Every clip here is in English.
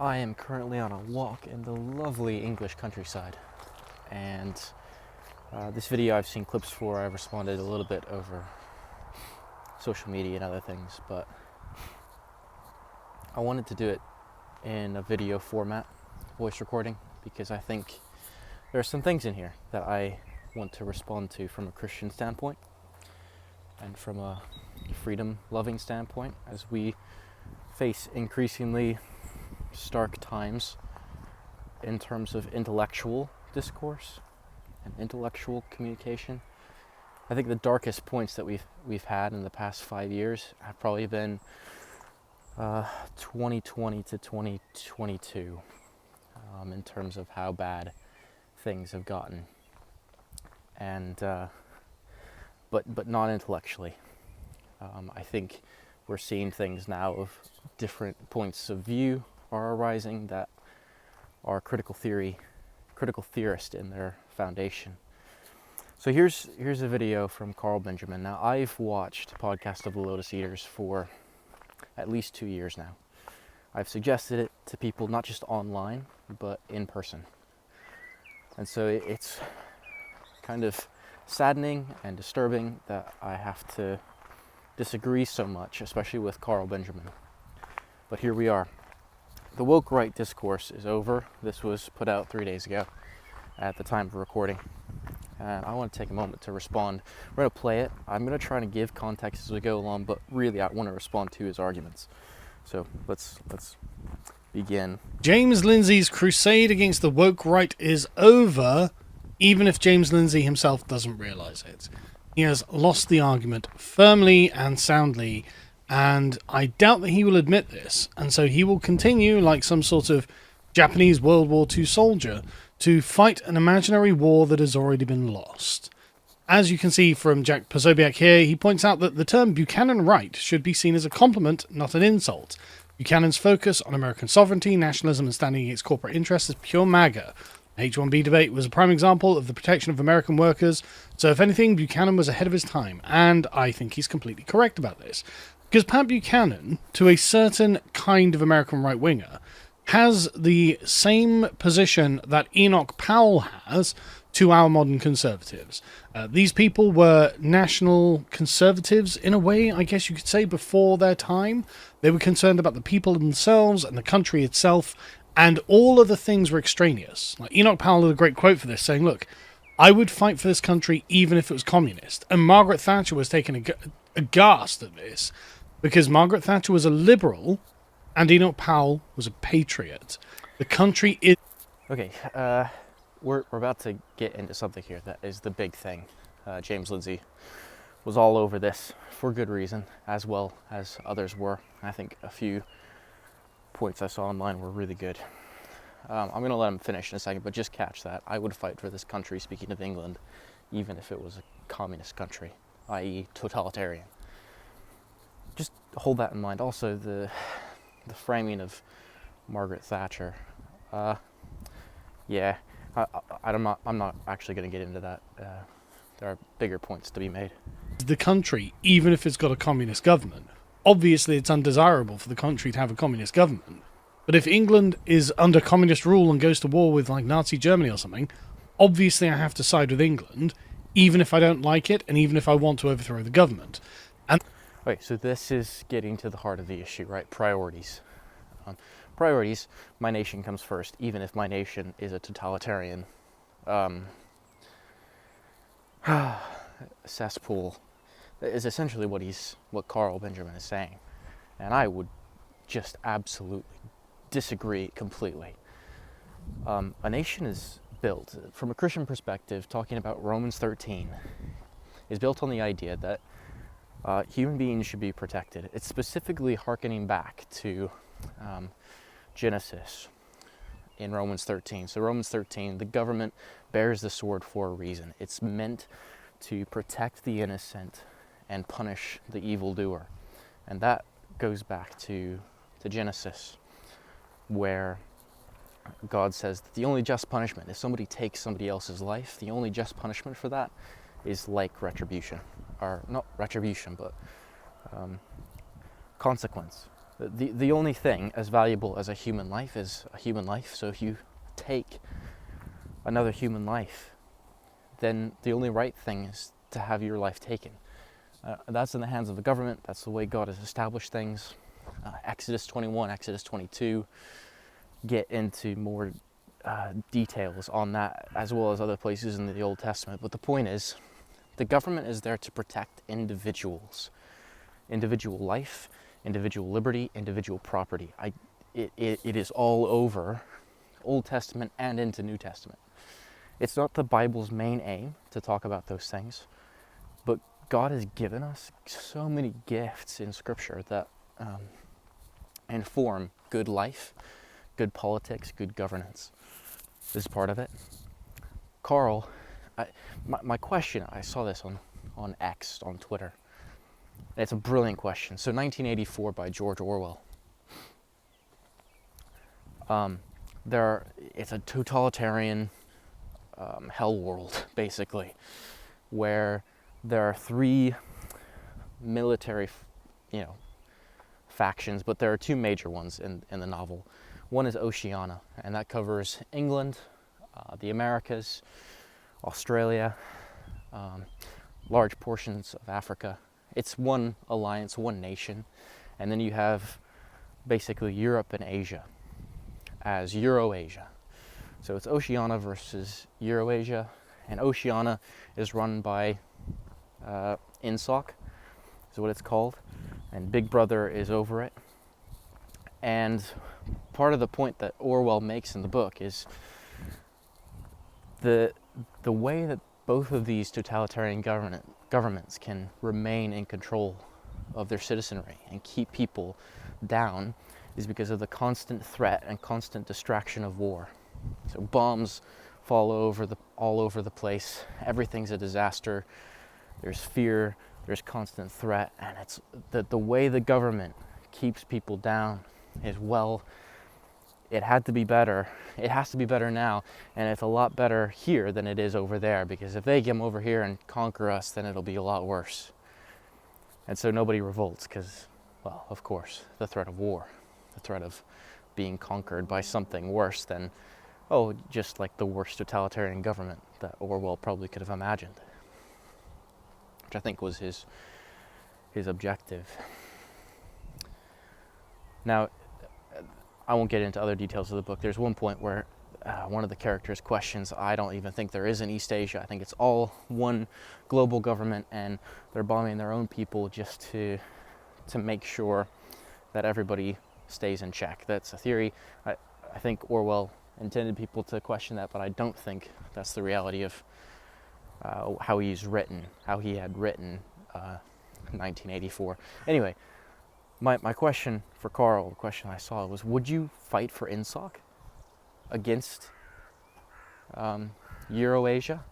I am currently on a walk in the lovely English countryside, and this video I've seen clips for. I've responded a little bit over social media and other things, but I wanted to do it in a video format, voice recording, because I think there are some things in here that I want to respond to from a Christian standpoint and from a freedom-loving standpoint as we face increasingly stark times in terms of intellectual discourse and intellectual communication. I think the darkest points that we've had in the past 5 years have probably been 2020 to 2022 in terms of how bad things have gotten, and but not intellectually. I think we're seeing things now of different points of view are arising that are critical theorist in their foundation. So here's a video from Carl Benjamin. Now, I've watched Podcast of the Lotus Eaters for at least 2 years now. I've suggested it to people not just online, but in person. And so it's kind of saddening and disturbing that I have to disagree so much, especially with Carl Benjamin. But here we are. The woke right discourse is over. This was put out 3 days ago at the time of recording. And I want to take a moment to respond. We're going to play it. I'm going to try to give context as we go along, but really I want to respond to his arguments. So let's begin. James Lindsay's crusade against the woke right is over, even if James Lindsay himself doesn't realise it. He has lost the argument firmly and soundly, and I doubt that he will admit this, and so he will continue, like some sort of Japanese World War II soldier, to fight an imaginary war that has already been lost. As you can see from Jack Posobiec here, he points out that the term Buchanan right should be seen as a compliment, not an insult. Buchanan's focus on American sovereignty, nationalism, and standing against corporate interests is pure MAGA. The H-1B debate was a prime example of the protection of American workers, so if anything, Buchanan was ahead of his time, and I think he's completely correct about this. Because Pat Buchanan, to a certain kind of American right-winger, has the same position that Enoch Powell has to our modern conservatives. These people were national conservatives, in a way, I guess you could say, before their time. They were concerned about the people themselves and the country itself, and all of the things were extraneous. Like Enoch Powell had a great quote for this, saying, look, I would fight for this country even if it was communist. And Margaret Thatcher was taken aghast at this, because Margaret Thatcher was a liberal and Enoch Powell was a patriot. The country is... Okay, we're about to get into something here that is the big thing. James Lindsay was all over this for good reason, as well as others were. I think a few points I saw online were really good. I'm going to let him finish in a second, but just catch that. I would fight for this country, speaking of England, even if it was a communist country, i.e. totalitarian. Just hold that in mind. Also, the framing of Margaret Thatcher. Yeah, I'm not actually going to get into that. There are bigger points to be made. The country, even if it's got a communist government. Obviously, it's undesirable for the country to have a communist government. But if England is under communist rule and goes to war with, like, Nazi Germany or something, obviously I have to side with England, even if I don't like it and even if I want to overthrow the government. And okay, so this is getting to the heart of the issue, right? Priorities. Priorities, my nation comes first, even if my nation is a totalitarian cesspool. Is essentially what Carl Benjamin is saying. And I would just absolutely disagree completely. A nation is built, from a Christian perspective, talking about Romans 13, is built on the idea that human beings should be protected. It's specifically hearkening back to Genesis in Romans 13. So Romans 13, the government bears the sword for a reason. It's meant to protect the innocent and punish the evildoer. And that goes back to Genesis, where God says that the only just punishment, if somebody takes somebody else's life, the only just punishment for that is like retribution. Or not retribution, but consequence. The only thing as valuable as a human life is a human life. So if you take another human life, then the only right thing is to have your life taken. That's in the hands of the government. That's the way God has established things. Exodus 21, Exodus 22 get into more details on that, as well as other places in the Old Testament. But the point is, the government is there to protect individuals, individual life, individual liberty, individual property. It is all over Old Testament and into New Testament. It's not the Bible's main aim to talk about those things, but God has given us so many gifts in Scripture that inform good life, good politics, good governance. This is part of it. Carl, my question, I saw this on X, on Twitter. And it's a brilliant question. So 1984 by George Orwell. It's a totalitarian hell world, basically, where there are three military, factions, but there are two major ones in the novel. One is Oceania, and that covers England, the Americas, Australia, large portions of Africa. It's one alliance, one nation. And then you have basically Europe and Asia as Eurasia. So it's Oceania versus Eurasia, and Oceania is run by INSOC, is what it's called, and Big Brother is over it. And part of the point that Orwell makes in the book is the way that both of these totalitarian governments can remain in control of their citizenry and keep people down is because of the constant threat and constant distraction of war. So bombs fall all over the place. Everything's a disaster. There's fear. There's constant threat, and it's the way the government keeps people down is, well, it had to be better. It has to be better now, and it's a lot better here than it is over there, because if they come over here and conquer us, then it'll be a lot worse. And so nobody revolts because, well, of course, the threat of war, the threat of being conquered by something worse than, just like the worst totalitarian government that Orwell probably could have imagined, which I think was his objective. Now, I won't get into other details of the book. There's one point where one of the characters questions, I don't even think there is an East Asia. I think it's all one global government, and they're bombing their own people just to make sure that everybody stays in check. That's a theory. I think Orwell intended people to question that, but I don't think that's the reality of how he had written 1984. Anyway, my question for Carl, the question I saw was, would you fight for INSOC against Eurasia?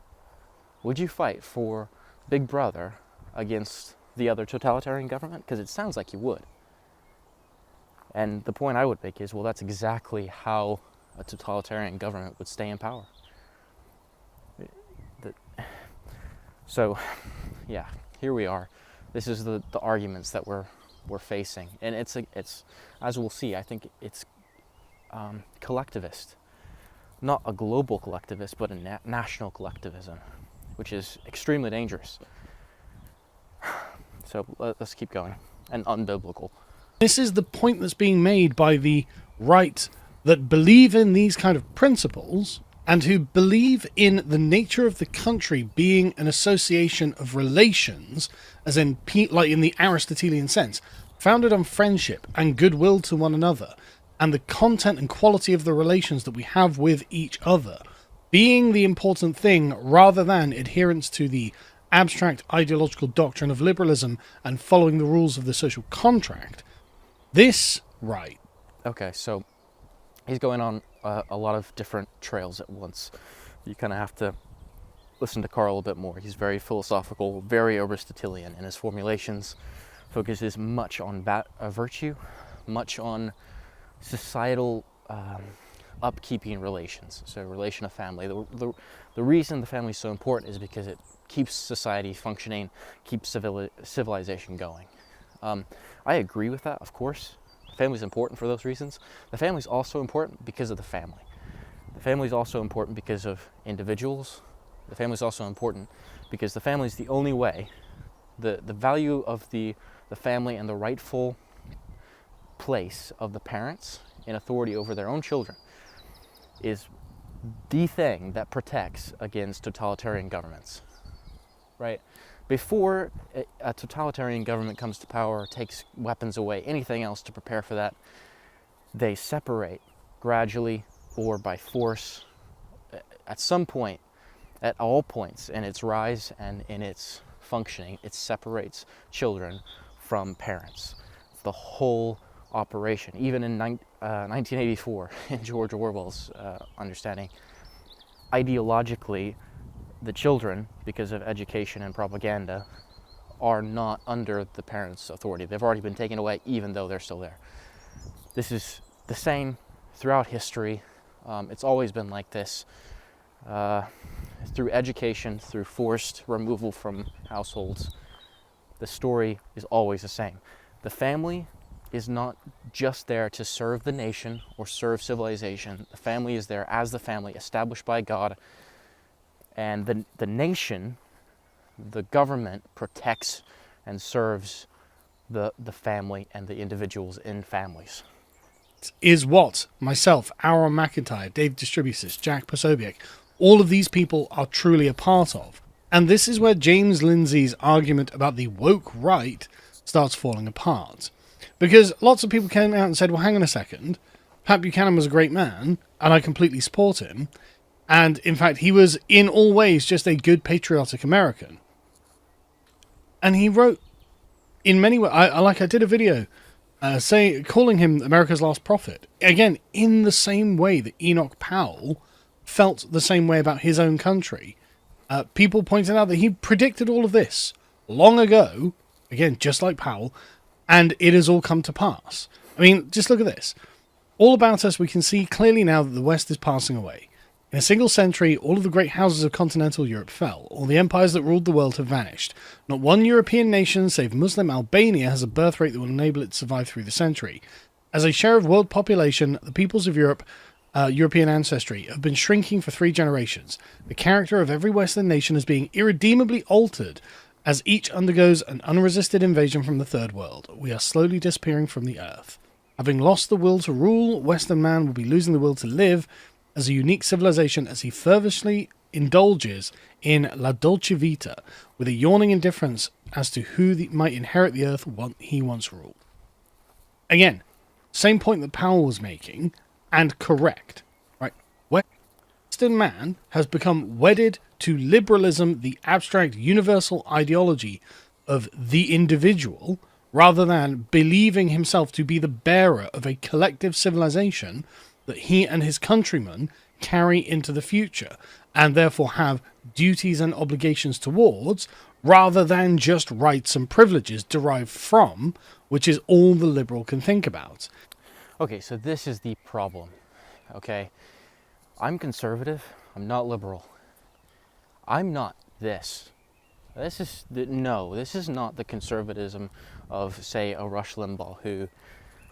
Would you fight for Big Brother against the other totalitarian government? Because it sounds like you would. And the point I would make is, well, that's exactly how a totalitarian government would stay in power. So, yeah, here we are. This is the arguments that we're facing, and it's as we'll see, I think it's collectivist, not a global collectivist, but a national collectivism, which is extremely dangerous. So let's keep going, and unbiblical. This is the point that's being made by the right that believe in these kind of principles and who believe in the nature of the country being an association of relations, as in, like in the Aristotelian sense, founded on friendship and goodwill to one another, and the content and quality of the relations that we have with each other being the important thing, rather than adherence to the abstract ideological doctrine of liberalism and following the rules of the social contract. This right. Okay, so he's going on a lot of different trails at once. You kind of have to listen to Carl a bit more. He's very philosophical, very Aristotelian in his formulations, focuses much on virtue, much on societal upkeeping relations, so relation of family. The reason the family is so important is because it keeps society functioning, keeps civilization going. I agree with that, of course. family's important for those reasons. The family's also important because of the family. The family's also important because of individuals. The family's also important because the family's the only way, the value of the family and the rightful place of the parents in authority over their own children is the thing that protects against totalitarian governments, right? Before a totalitarian government comes to power, takes weapons away, anything else to prepare for that, they separate gradually or by force at some point, at all points in its rise and in its functioning. It separates children from parents. The whole operation, even in 1984, in George Orwell's understanding, ideologically, the children, because of education and propaganda, are not under the parents' authority. They've already been taken away, even though they're still there. This is the same throughout history. It's always been like this. Through education, through forced removal from households, the story is always the same. The family is not just there to serve the nation or serve civilization. The family is there as the family, established by God. And the nation, the government, protects and serves the family and the individuals in families. Is what myself, Aaron McIntyre, Dave Distribusis, Jack Posobiec, all of these people are truly a part of. And this is where James Lindsay's argument about the woke right starts falling apart. Because lots of people came out and said, well, hang on a second, Pat Buchanan was a great man, and I completely support him. And in fact, he was in all ways just a good patriotic American. And he wrote in many ways, I did a video calling him America's Last Prophet. Again, in the same way that Enoch Powell felt the same way about his own country. People pointed out that he predicted all of this long ago, again, just like Powell, and it has all come to pass. I mean, just look at this. All about us, we can see clearly now that the West is passing away. In a single century, all of the great houses of continental Europe fell. All the empires that ruled the world have vanished. Not one European nation, save Muslim Albania, has a birth rate that will enable it to survive through the century. As a share of world population, the peoples of Europe, European ancestry, have been shrinking for 3 generations. The character of every Western nation is being irredeemably altered as each undergoes an unresisted invasion from the Third World. We are slowly disappearing from the earth. Having lost the will to rule, Western man will be losing the will to live as a unique civilization as he fervently indulges in la dolce vita, with a yawning indifference as to who might inherit the earth he once ruled. Again, same point that Powell was making, and correct, right? Western man has become wedded to liberalism, the abstract universal ideology of the individual, rather than believing himself to be the bearer of a collective civilization that he and his countrymen carry into the future, and therefore have duties and obligations towards, rather than just rights and privileges derived from, which is all the liberal can think about. Okay, so this is the problem, okay? I'm conservative, I'm not liberal. I'm not this. This is not the conservatism of, say, a Rush Limbaugh who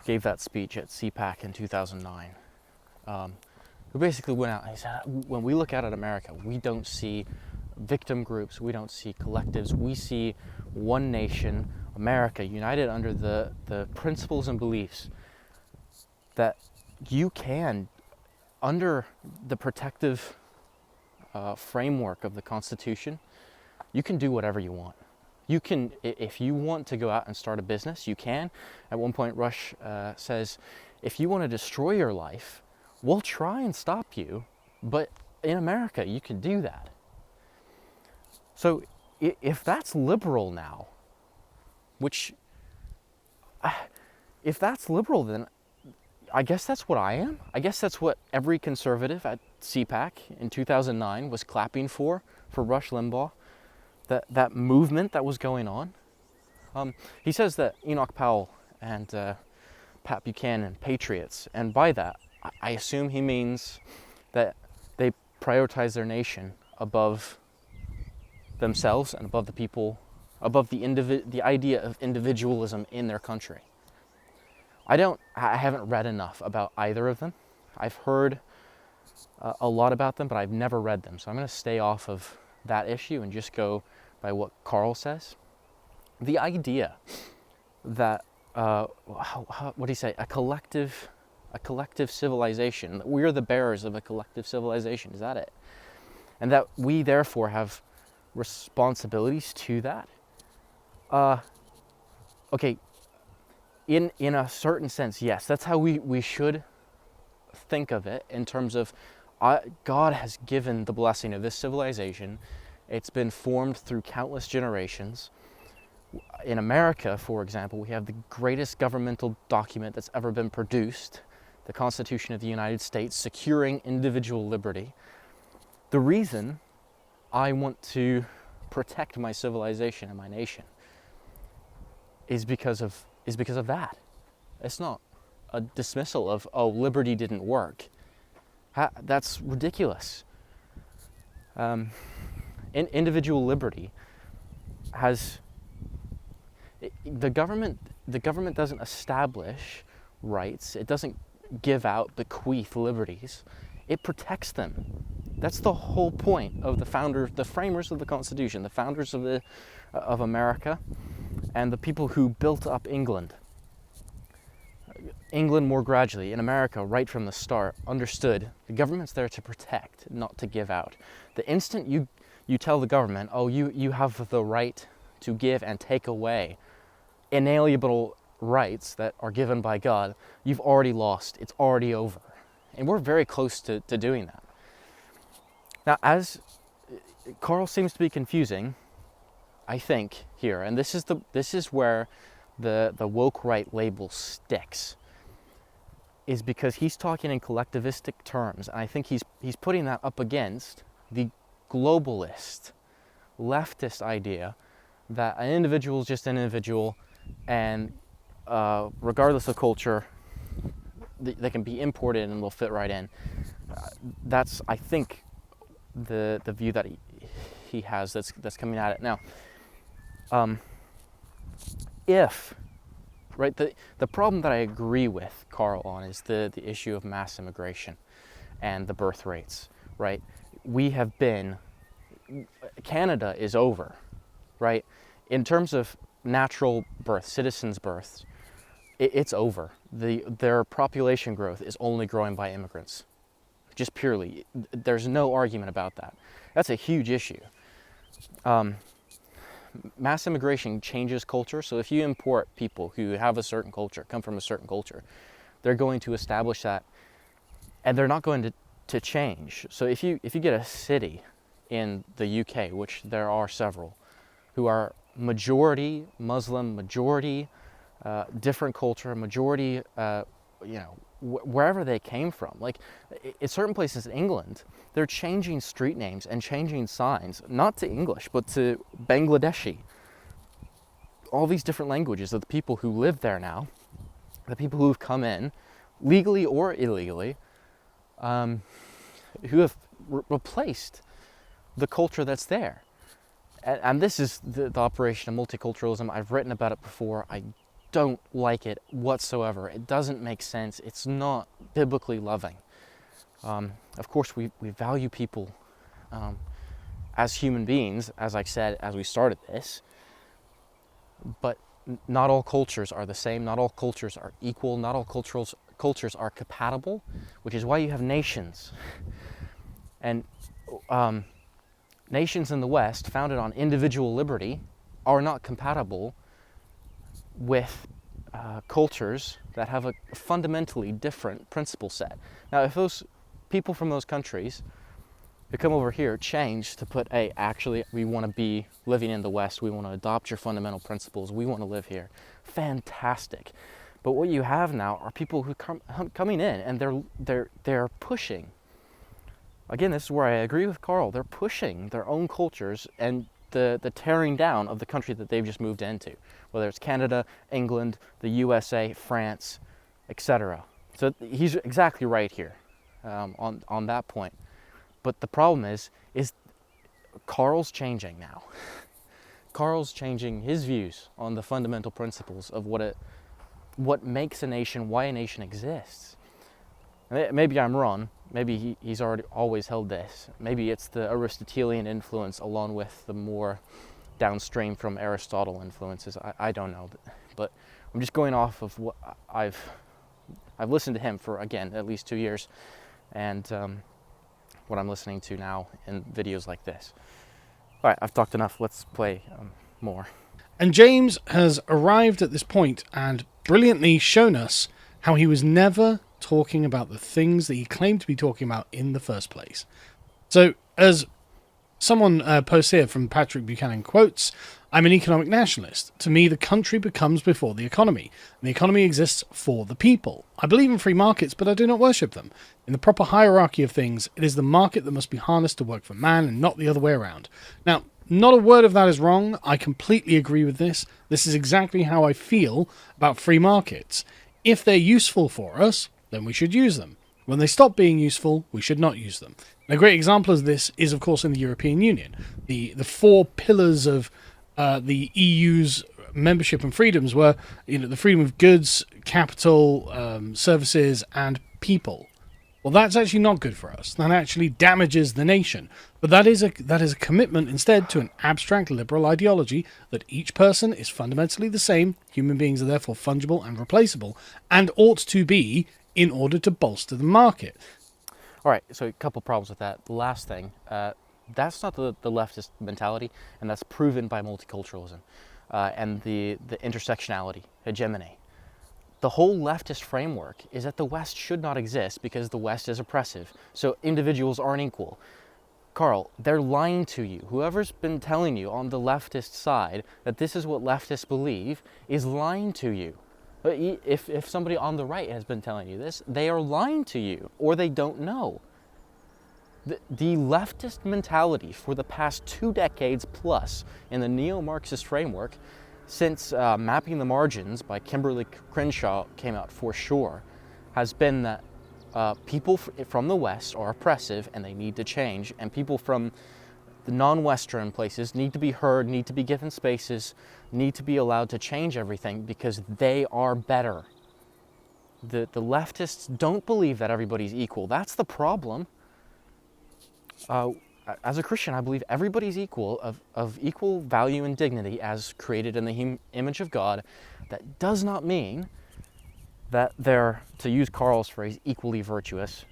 gave that speech at CPAC in 2009. Who basically went out and he said, when we look out at America, we don't see victim groups, we don't see collectives, we see one nation, America, united under the principles and beliefs that you can, under the protective framework of the Constitution, you can do whatever you want. You can, if you want to go out and start a business, you can. At one point, Rush says, if you want to destroy your life, we'll try and stop you, but in America, you can do that. So if that's liberal now, if that's liberal, then I guess that's what I am. I guess that's what every conservative at CPAC in 2009 was clapping for Rush Limbaugh, that movement that was going on. He says that Enoch Powell and Pat Buchanan, patriots, and by that, I assume he means that they prioritize their nation above themselves and above the people, above the idea of individualism in their country. I haven't read enough about either of them. I've heard a lot about them, but I've never read them. So I'm going to stay off of that issue and just go by what Carl says. The idea that, what do you say, a collective civilization, that we're the bearers of a collective civilization, is that it? And that we therefore have responsibilities to that. Okay, in a certain sense, yes, that's how we should think of it, in terms of God has given the blessing of this civilization. It's been formed through countless generations. In America, for example, we have the greatest governmental document that's ever been produced, the Constitution of the United States, securing individual liberty. The reason I want to protect my civilization and my nation is because of that. It's not a dismissal of, oh, liberty didn't work. That's ridiculous. Individual liberty has, the government doesn't establish rights. It doesn't give out, bequeath liberties. It protects them. That's the whole point of the framers of the Constitution, the founders of America, and the people who built up England. England more gradually, in America right from the start, understood the government's there to protect, not to give out. The instant you tell the government, oh, you have the right to give and take away inalienable rights that are given by God, you've already lost. It's already over. And we're very close to doing that. Now, as Carl seems to be confusing, I think, here, and this is where the woke right label sticks, is because he's talking in collectivistic terms, and I think he's putting that up against the globalist, leftist idea that an individual is just an individual, and regardless of culture, they can be imported and they'll fit right in. That's, I think, the view that he has that's coming at it now. Right, the problem that I agree with Carl on is the issue of mass immigration and the birth rates, right? Canada is over, right? In terms of natural birth, citizens' births, it's over. Their population growth is only growing by immigrants, just purely. There's no argument about that. That's a huge issue. Mass immigration changes culture, so if you import people who have a certain culture, come from a certain culture, they're going to establish that, and they're not going to change. So if you get a city in the UK, which there are several, who are majority Muslim, majority different culture, majority, wherever they came from. Like, in certain places in England, they're changing street names and changing signs, not to English, but to Bangladeshi. All these different languages of the people who live there now, the people who've come in, legally or illegally, who have replaced the culture that's there. And this is the operation of multiculturalism. I've written about it before. I don't like it whatsoever. It doesn't make sense. It's not biblically loving. Of course, we value people as human beings, as I said as we started this, but not all cultures are the same. Not all cultures are equal. Not all cultures are compatible, which is why you have nations. And nations in the West, founded on individual liberty, are not compatible with cultures that have a fundamentally different principle set. Now, if those people from those countries who come over here change to put, hey, actually, we want to be living in the West, we want to adopt your fundamental principles, we want to live here, fantastic. But what you have now are people who coming in, and they're pushing. Again, this is where I agree with Carl. They're pushing their own cultures and the tearing down of the country that they've just moved into, whether it's Canada, England, the USA, France, etc. So he's exactly right here on that point. But the problem is Carl's changing now. Carl's changing his views on the fundamental principles of what what makes a nation, why a nation exists. Maybe I'm wrong. Maybe he's always held this. Maybe it's the Aristotelian influence along with the more downstream from Aristotle influences. I don't know, but I'm just going off of what I've listened to him for, again, at least 2 years, and what I'm listening to now in videos like this. All right, I've talked enough. Let's play more. And James has arrived at this point and brilliantly shown us how he was never talking about the things that he claimed to be talking about in the first place. So, as someone posts here from Patrick Buchanan quotes, I'm an economic nationalist. To me, the country becomes before the economy. And the economy exists for the people. I believe in free markets, but I do not worship them. In the proper hierarchy of things, it is the market that must be harnessed to work for man and not the other way around. Now, not a word of that is wrong. I completely agree with this. This is exactly how I feel about free markets. If they're useful for us, then we should use them. When they stop being useful, we should not use them. And a great example of this is, of course, in the European Union. The 4 pillars of the EU's membership and freedoms were, the freedom of goods, capital, services, and people. Well, that's actually not good for us. That actually damages the nation. But that is a commitment instead to an abstract liberal ideology that each person is fundamentally the same. Human beings are therefore fungible and replaceable, and ought to be in order to bolster the market. All right, so a couple problems with that. The last thing, that's not the leftist mentality, and that's proven by multiculturalism and the intersectionality, hegemony. The whole leftist framework is that the West should not exist because the West is oppressive, so individuals aren't equal. Carl, they're lying to you. Whoever's been telling you on the leftist side that this is what leftists believe is lying to you. If somebody on the right has been telling you this, they are lying to you, or they don't know. The leftist mentality for the past 2 decades plus in the neo-Marxist framework, since Mapping the Margins by Kimberly Crenshaw came out for sure, has been that people from the West are oppressive and they need to change, and people from the non-Western places need to be heard, need to be given spaces, need to be allowed to change everything because they are better. The leftists don't believe that everybody's equal. That's the problem. As a Christian, I believe everybody's equal, of equal value and dignity as created in the image of God. That does not mean that they're, to use Carl's phrase, equally virtuous.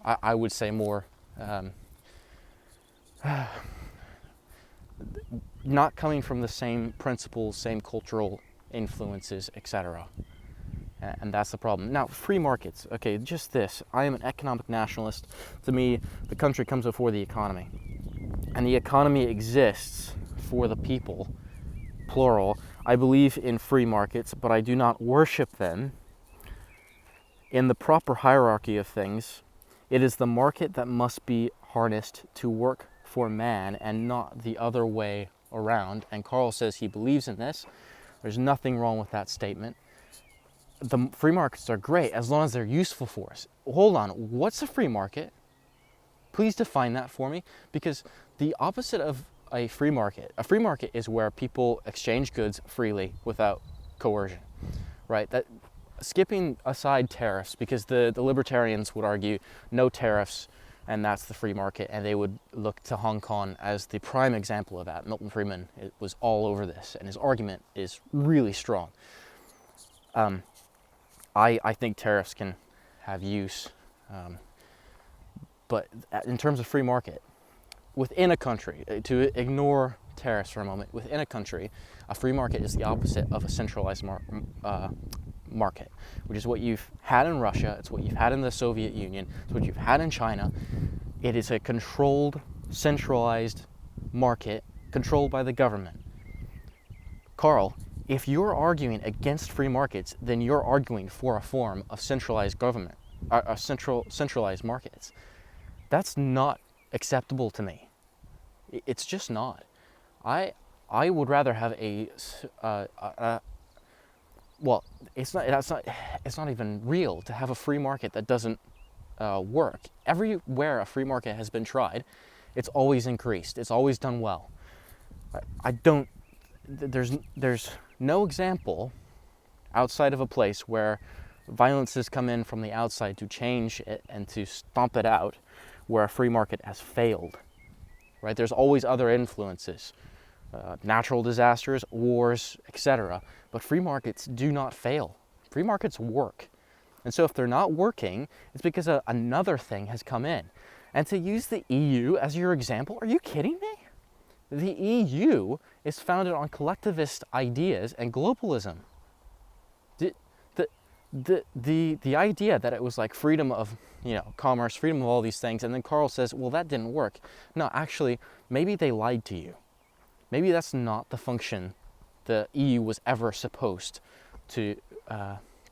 I would say more not coming from the same principles, same cultural influences, etc. And that's the problem. Now, free markets. Okay, just this. I am an economic nationalist. To me, the country comes before the economy. And the economy exists for the people, plural. I believe in free markets, but I do not worship them. In the proper hierarchy of things, it is the market that must be harnessed to work for man and not the other way around. And Carl says he believes in this. There's nothing wrong with that statement. The free markets are great as long as they're useful for us. Hold on, what's a free market? Please define that for me, because the opposite of a free market is where people exchange goods freely without coercion, right? That skipping aside tariffs, because the libertarians would argue no tariffs, and that's the free market, and they would look to Hong Kong as the prime example of that. Milton Friedman was all over this, and his argument is really strong. I think tariffs can have use, but in terms of free market, within a country, to ignore tariffs for a moment, within a country, a free market is the opposite of a centralized market, which is what you've had in Russia, it's what you've had in the Soviet Union, it's what you've had in China. It is a controlled, centralized market controlled by the government. Carl, if you're arguing against free markets, then you're arguing for a form of centralized government, centralized markets. That's not acceptable to me. It's just not. I would rather have well, it's not even real to have a free market that doesn't work. Everywhere a free market has been tried, it's always increased. It's always done well. There's no example outside of a place where violence has come in from the outside to change it and to stomp it out, where a free market has failed, right? There's always other influences, natural disasters, wars, etc. But free markets do not fail. Free markets work. And so if they're not working, it's because another thing has come in. And to use the EU as your example, are you kidding me? The EU is founded on collectivist ideas and globalism. The idea that it was like freedom of, commerce, freedom of all these things, and then Carl says, well, that didn't work. No, actually, maybe they lied to you. Maybe that's not the function the EU was ever supposed to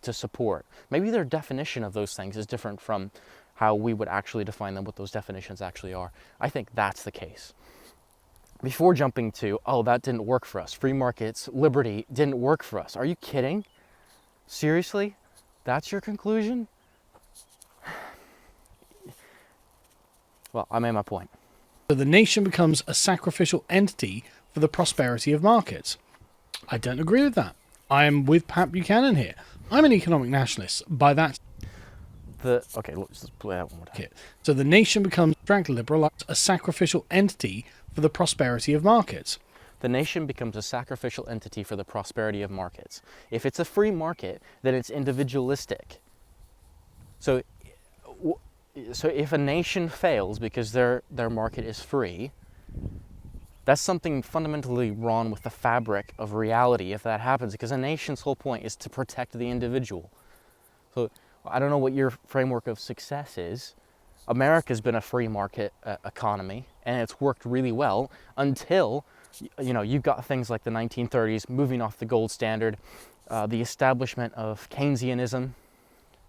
support. Maybe their definition of those things is different from how we would actually define them, what those definitions actually are. I think that's the case. Before jumping to, oh, that didn't work for us, free markets, liberty didn't work for us. Are you kidding? Seriously? That's your conclusion? Well, I made my point. So the nation becomes a sacrificial entity for the prosperity of markets. I don't agree with that. I am with Pat Buchanan here. I'm an economic nationalist. By that... Okay, let's play that one more time. So the nation becomes liberalized, a sacrificial entity for the prosperity of markets. The nation becomes a sacrificial entity for the prosperity of markets. If it's a free market, then it's individualistic. So if a nation fails because their market is free, that's something fundamentally wrong with the fabric of reality if that happens, because a nation's whole point is to protect the individual. So I don't know what your framework of success is. America's been a free market economy, and it's worked really well until you've got things like the 1930s, moving off the gold standard, the establishment of Keynesianism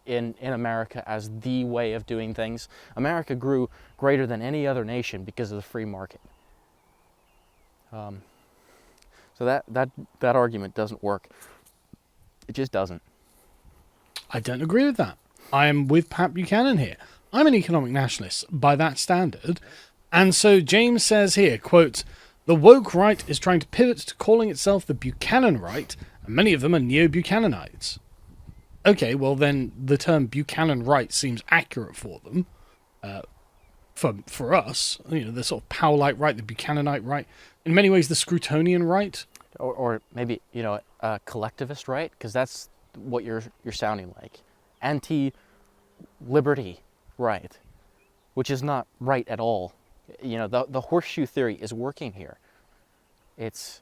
in America as the way of doing things. America grew greater than any other nation because of the free market. So that argument doesn't work. It just doesn't. I don't agree with that. I am with Pat Buchanan here. I'm an economic nationalist by that standard. And so James says here, quote, the woke right is trying to pivot to calling itself the Buchanan right, and many of them are neo-Buchananites. Okay, well then the term Buchanan right seems accurate for them. For us, the sort of Powellite right, the Buchananite right, in many ways the Scrutonian right. Or maybe, a collectivist right, because that's what you're sounding like. Anti-liberty right, which is not right at all. The horseshoe theory is working here. It's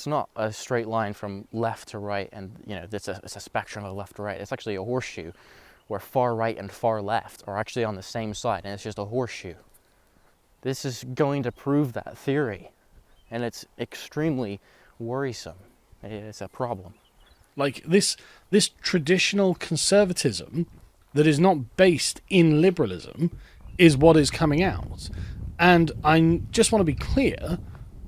not a straight line from left to right, and it's a spectrum of left to right. It's actually a horseshoe, where far right and far left are actually on the same side, and it's just a horseshoe. This is going to prove that theory, and it's extremely worrisome. It's a problem. Like this traditional conservatism that is not based in liberalism is what is coming out. And I just want to be clear,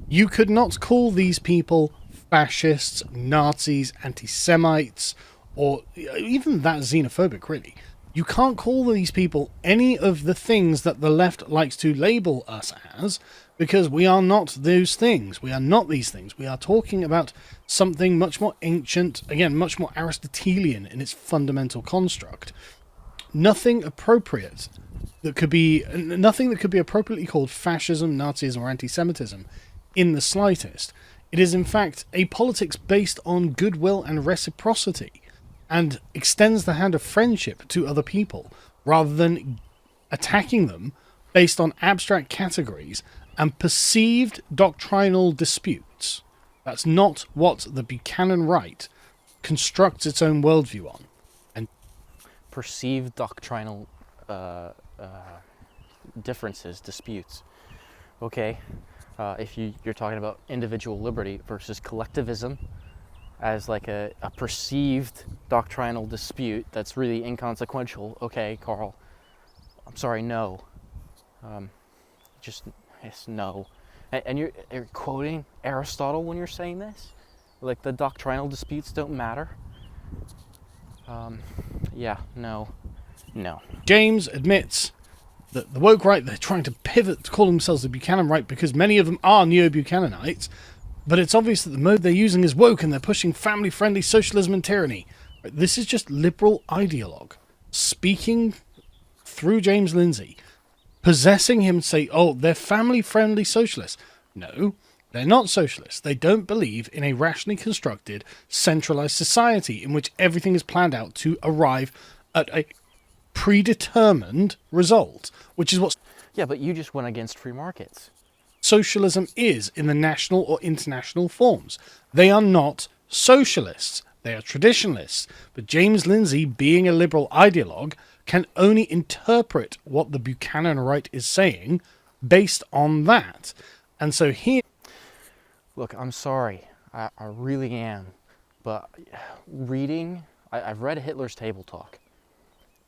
you could not call these people fascists, Nazis, anti-Semites, or even that xenophobic, really. You can't call these people any of the things that the left likes to label us as, because we are not those things. We are not these things. We are talking about something much more ancient, again, much more Aristotelian in its fundamental construct. Nothing that could be appropriately called fascism, Nazism, or anti-Semitism in the slightest. It is in fact a politics based on goodwill and reciprocity, and extends the hand of friendship to other people, rather than attacking them based on abstract categories and perceived doctrinal disputes. That's not what the Buchanan right constructs its own worldview on. And perceived doctrinal differences, disputes. Okay, if you're talking about individual liberty versus collectivism as like a perceived doctrinal dispute that's really inconsequential, okay, Carl, I'm sorry, no. Yes, no. And you're quoting Aristotle when you're saying this? Like the doctrinal disputes don't matter? Yeah, no. James admits that the woke right, they're trying to pivot to call themselves the Buchanan right because many of them are neo-Buchananites, But it's obvious that the mode they're using is woke and they're pushing family-friendly socialism and tyranny. This is just liberal ideologue speaking through James Lindsay, possessing him to say, oh, they're family-friendly socialists. No, they're not socialists. They don't believe in a rationally constructed, centralized society in which everything is planned out to arrive at a predetermined result, which is what Yeah, but you just went against free markets. socialism is in the national or international forms. They are not socialists. They are traditionalists. But James Lindsay, being a liberal ideologue, can only interpret what the Buchanan right is saying based on that. And so here... Look, I'm sorry. I really am. But reading... I've read Hitler's Table Talk.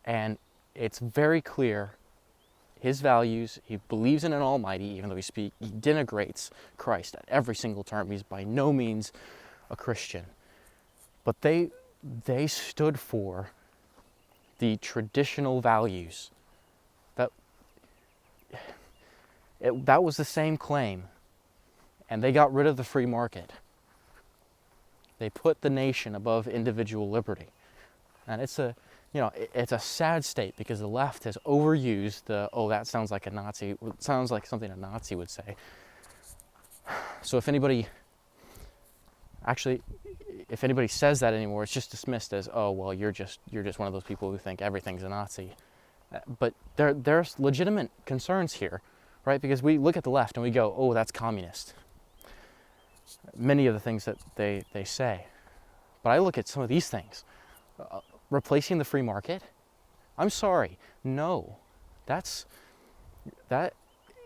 And it's very clear his values. He believes in an almighty, even though he denigrates Christ at every single term. He's by no means a Christian. But they stood for the traditional values. That was the same claim. And they got rid of the free market. They put the nation above individual liberty. And it's a sad state because the left has overused that sounds like a Nazi, it sounds like something a Nazi would say. So if anybody says that anymore, it's just dismissed as, oh, well, you're just one of those people who think everything's a Nazi. But there's legitimate concerns here, right? Because we look at the left and we go, oh, that's communist. Many of the things that they say. But I look at some of these things. Replacing the free market? I'm sorry. No. That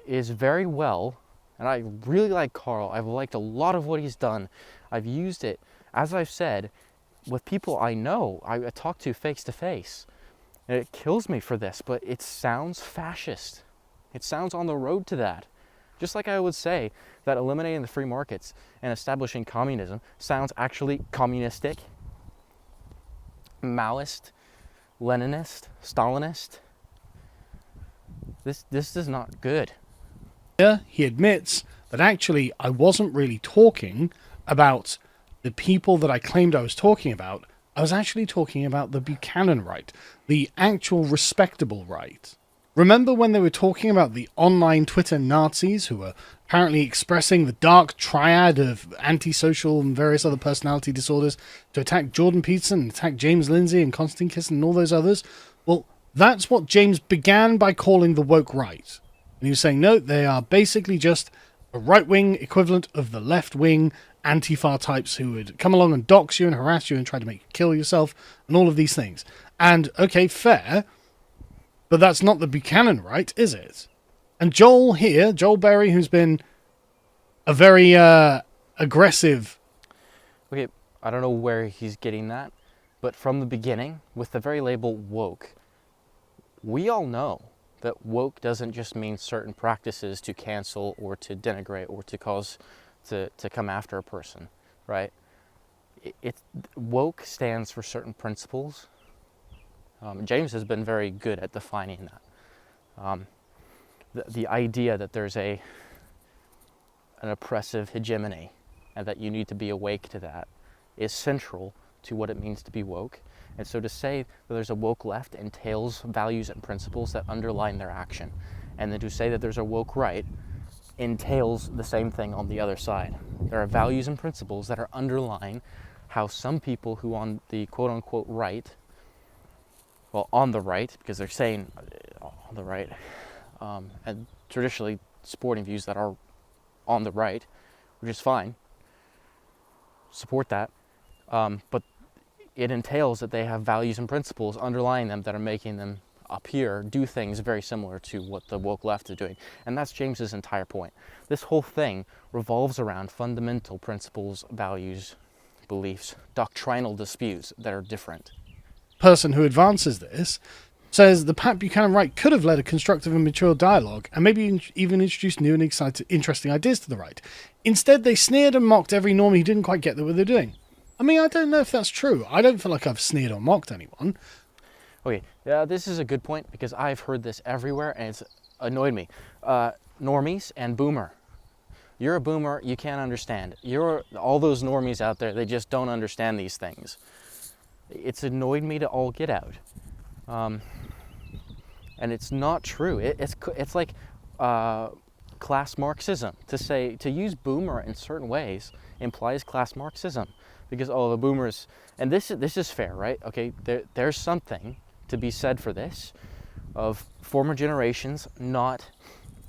is very well, and I really like Carl. I've liked a lot of what he's done. I've used it, as I've said, with people I know, I talk to face to face. And it kills me for this, but it sounds fascist. It sounds on the road to that. Just like I would say that eliminating the free markets and establishing communism sounds actually communistic, Maoist, Leninist, Stalinist. This is not good. He admits that actually I wasn't really talking about the people that I claimed I was talking about. I was actually talking about the Buchanan right, the actual respectable right. Remember when they were talking about the online Twitter Nazis who were apparently expressing the dark triad of antisocial and various other personality disorders to attack Jordan Peterson, and attack James Lindsay and Konstantin Kisin and all those others? Well, that's what James began by calling the woke right. And he was saying, no, they are basically just a right-wing equivalent of the left-wing Antifa types who would come along and dox you and harass you and try to make you kill yourself and all of these things. And, okay, fair... but that's not the Buchanan right, is it? And Joel Berry, who's been a very aggressive... Okay, I don't know where he's getting that, but from the beginning, with the very label woke, we all know that woke doesn't just mean certain practices to cancel or to denigrate or to cause to come after a person, right? Woke stands for certain principles. James has been very good at defining that. The idea that there's an oppressive hegemony and that you need to be awake to that is central to what it means to be woke. And so to say that there's a woke left entails values and principles that underline their action. And then to say that there's a woke right entails the same thing on the other side. There are values and principles that are underlying how some people who on the quote-unquote right, well, on the right, because they're saying on the right, and traditionally supporting views that are on the right, which is fine, support that, but it entails that they have values and principles underlying them that are making them up here do things very similar to what the woke left is doing. And that's James's entire point. This whole thing revolves around fundamental principles, values, beliefs, doctrinal disputes that are different. Person who advances this says the Pat Buchanan right could have led a constructive and mature dialogue and maybe even introduced new and interesting ideas to the right. Instead, they sneered and mocked every norm he didn't quite get what they're doing. I mean, I don't know if that's true. I don't feel like I've sneered or mocked anyone. Okay, this is a good point because I've heard this everywhere and it's annoyed me. Normies and boomer. You're a boomer, you can't understand. All those normies out there, they just don't understand these things. It's annoyed me to all get out. And it's not true. It's like class Marxism. To use boomer in certain ways implies class Marxism, because the boomers, and this is fair, right? Okay, there's something to be said for this, of former generations not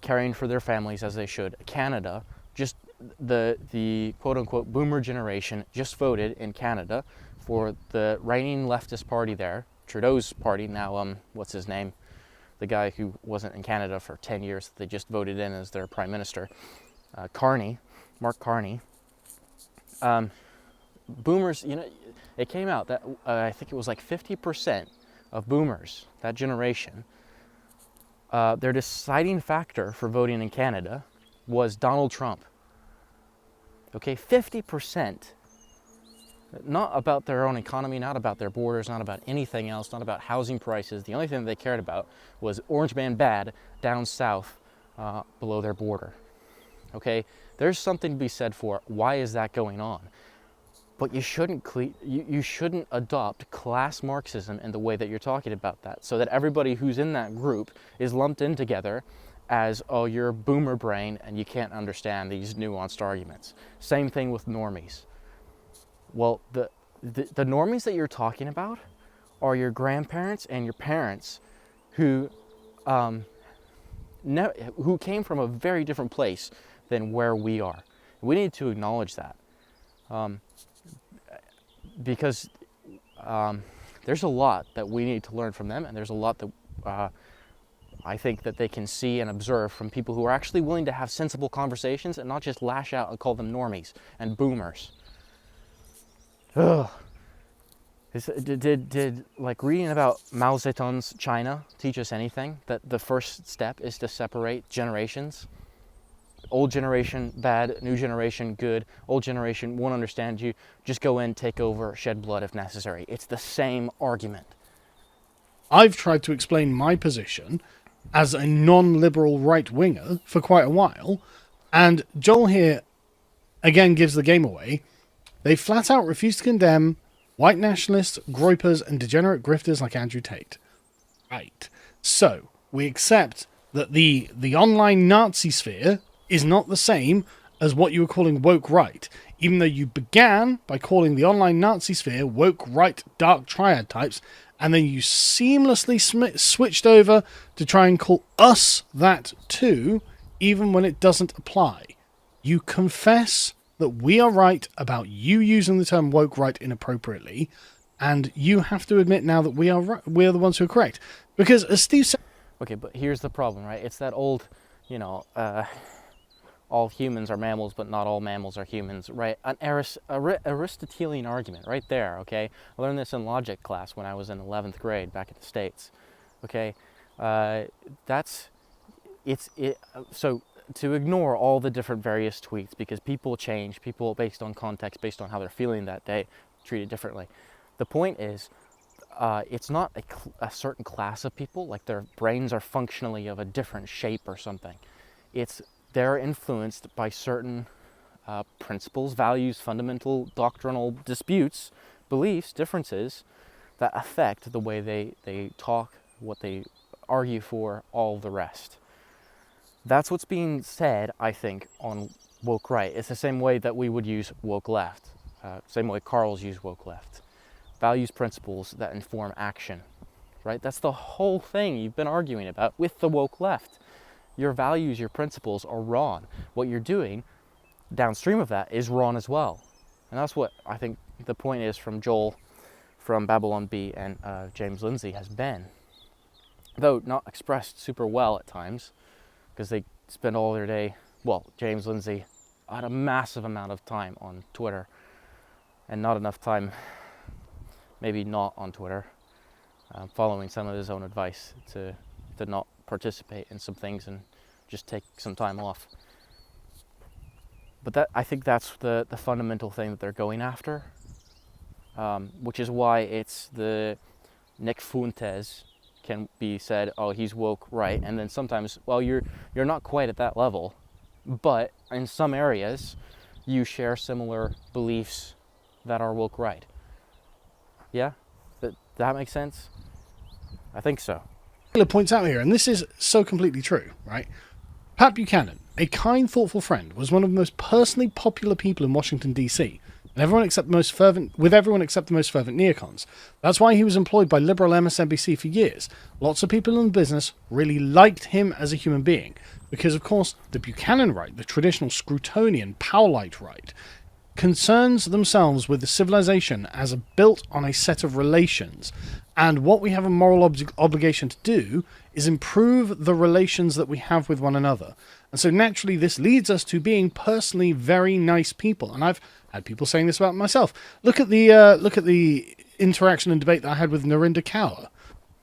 caring for their families as they should. Canada, just the quote unquote boomer generation just voted in Canada for the reigning leftist party there, Trudeau's party. Now, what's his name? The guy who wasn't in Canada for 10 years, they just voted in as their prime minister, Mark Carney. Boomers, it came out that I think it was like 50% of boomers, that generation, their deciding factor for voting in Canada was Donald Trump. Okay, 50%. Not about their own economy, not about their borders, not about anything else, not about housing prices. The only thing they cared about was Orange Man bad down south below their border. Okay, there's something to be said for why is that going on. But you shouldn't adopt class Marxism in the way that you're talking about that, so that everybody who's in that group is lumped in together as, oh, you're a boomer brain and you can't understand these nuanced arguments. Same thing with normies. Well, the normies that you're talking about are your grandparents and your parents who came from a very different place than where we are. We need to acknowledge that. Because there's a lot that we need to learn from them, and there's a lot that I think that they can see and observe from people who are actually willing to have sensible conversations and not just lash out and call them normies and boomers. Ugh. Did like reading about Mao Zedong's China teach us anything? That the first step is to separate generations. Old generation bad, new generation good. Old generation won't understand you. Just go in, take over, shed blood if necessary. It's the same argument. I've tried to explain my position as a non-liberal right-winger for quite a while, and Joel here again gives the game away. They flat out refuse to condemn white nationalists, groypers, and degenerate grifters like Andrew Tate. Right. So, we accept that the online Nazi sphere is not the same as what you were calling woke right, even though you began by calling the online Nazi sphere woke right dark triad types, and then you seamlessly switched over to try and call us that too, even when it doesn't apply. You confess that we are right about you using the term woke right inappropriately, and you have to admit now that we are right, we're the ones who are correct. Because as Steve said... Okay, but here's the problem, right? It's that old, all humans are mammals, but not all mammals are humans, right? An Aristotelian argument right there, okay? I learned this in logic class when I was in 11th grade back in the States, okay? So to ignore all the different various tweets, because people change, people based on context, based on how they're feeling that day, treat it differently. The point is, it's not a certain class of people, like their brains are functionally of a different shape or something. They're influenced by certain principles, values, fundamental doctrinal disputes, beliefs, differences that affect the way they talk, what they argue for, all the rest. That's what's being said, I think, on woke right. It's the same way that we would use woke left, same way Carl's used woke left. Values, principles that inform action, right? That's the whole thing you've been arguing about with the woke left. Your values, your principles are wrong. What you're doing downstream of that is wrong as well. And that's what I think the point is from Joel, from Babylon Bee, and James Lindsay has been. Though not expressed super well at times, because they spend all their day, well, James Lindsay had a massive amount of time on Twitter, and not enough time, maybe not on Twitter, following some of his own advice to not participate in some things and just take some time off. But I think that's the fundamental thing that they're going after, which is why it's the Nick Fuentes can be said, oh, he's woke right, and then sometimes, well, you're not quite at that level, but in some areas, you share similar beliefs that are woke right. Yeah? That makes sense? I think so. Taylor points out here, and this is so completely true, right? Pat Buchanan, a kind, thoughtful friend, was one of the most personally popular people in Washington, D.C., and everyone except the most fervent neocons. That's why he was employed by liberal MSNBC for years. Lots of people in the business really liked him as a human being, because, of course, the Buchanan right, the traditional Scrutonian, Powellite right, concerns themselves with the civilization as built on a set of relations. And what we have a moral obligation to do is improve the relations that we have with one another. And so naturally this leads us to being personally very nice people. And I've had people saying this about myself. Look at the interaction and debate that I had with Narinder Kaur.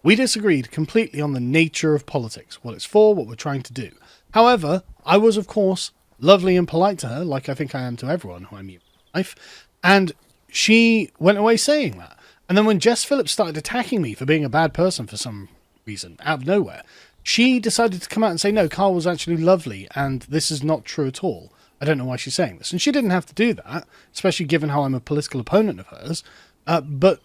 We disagreed completely on the nature of politics, what it's for, what we're trying to do. However, I was, of course, lovely and polite to her, like I think I am to everyone who I meet in life, and she went away saying that. And then when Jess Phillips started attacking me for being a bad person for some reason, out of nowhere, she decided to come out and say, no, Carl was actually lovely, and this is not true at all. I don't know why she's saying this. And she didn't have to do that, especially given how I'm a political opponent of hers. But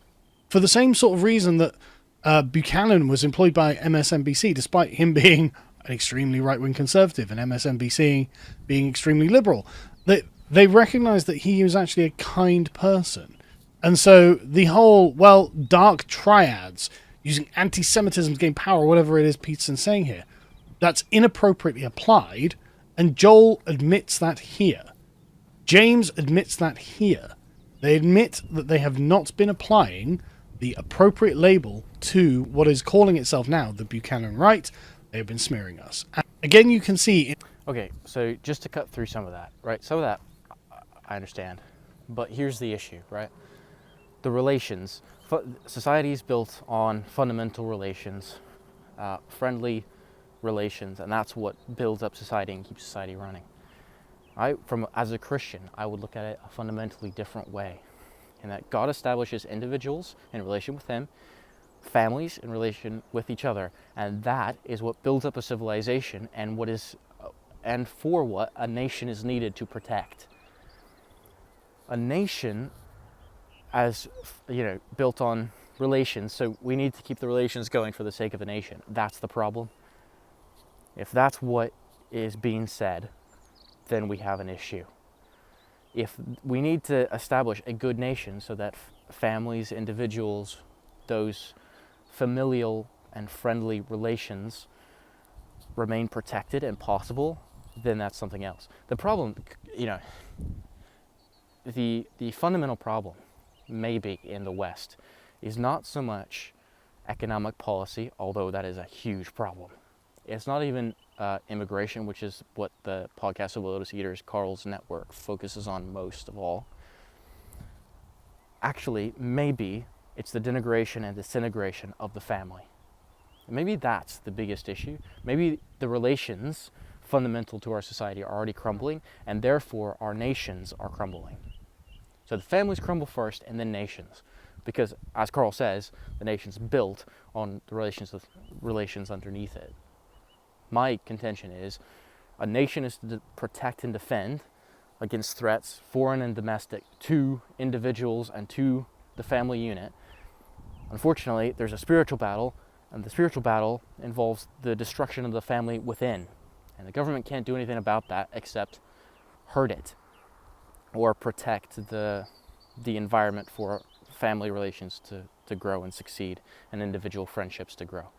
for the same sort of reason that Buchanan was employed by MSNBC, despite him being an extremely right-wing conservative and MSNBC being extremely liberal, they recognized that he was actually a kind person. And so the whole, dark triads, using anti-Semitism to gain power, whatever it is Peterson's saying here, that's inappropriately applied, and Joel admits that here. James admits that here. They admit that they have not been applying the appropriate label to what is calling itself now the Buchanan right. They have been smearing us. And again, you can see... Okay, so just to cut through some of that, right? Some of that I understand, but here's the issue, right? The relations. Society is built on fundamental relations, friendly relations, and that's what builds up society and keeps society running. As a Christian, I would look at it a fundamentally different way, in that God establishes individuals in relation with Him, families in relation with each other, and that is what builds up a civilization and for what a nation is needed to protect. A nation, as built on relations, so we need to keep the relations going for the sake of a nation. That's the problem. If that's what is being said, then we have an issue. If we need to establish a good nation so that families, individuals, those familial and friendly relations remain protected and possible, then that's something else. The problem, the fundamental problem, maybe in the West, is not so much economic policy, although that is a huge problem. It's not even immigration, which is what the podcast of Lotus Eaters, Carl's network, focuses on most of all. Actually, maybe it's the denigration and disintegration of the family. Maybe that's the biggest issue. Maybe the relations fundamental to our society are already crumbling, and therefore our nations are crumbling. So the families crumble first, and then nations. Because, as Carl says, the nation's built on the relations underneath it. My contention is, a nation is to protect and defend against threats, foreign and domestic, to individuals and to the family unit. Unfortunately, there's a spiritual battle, and the spiritual battle involves the destruction of the family within. And the government can't do anything about that except hurt it or protect the environment for family relations to grow and succeed and individual friendships to grow.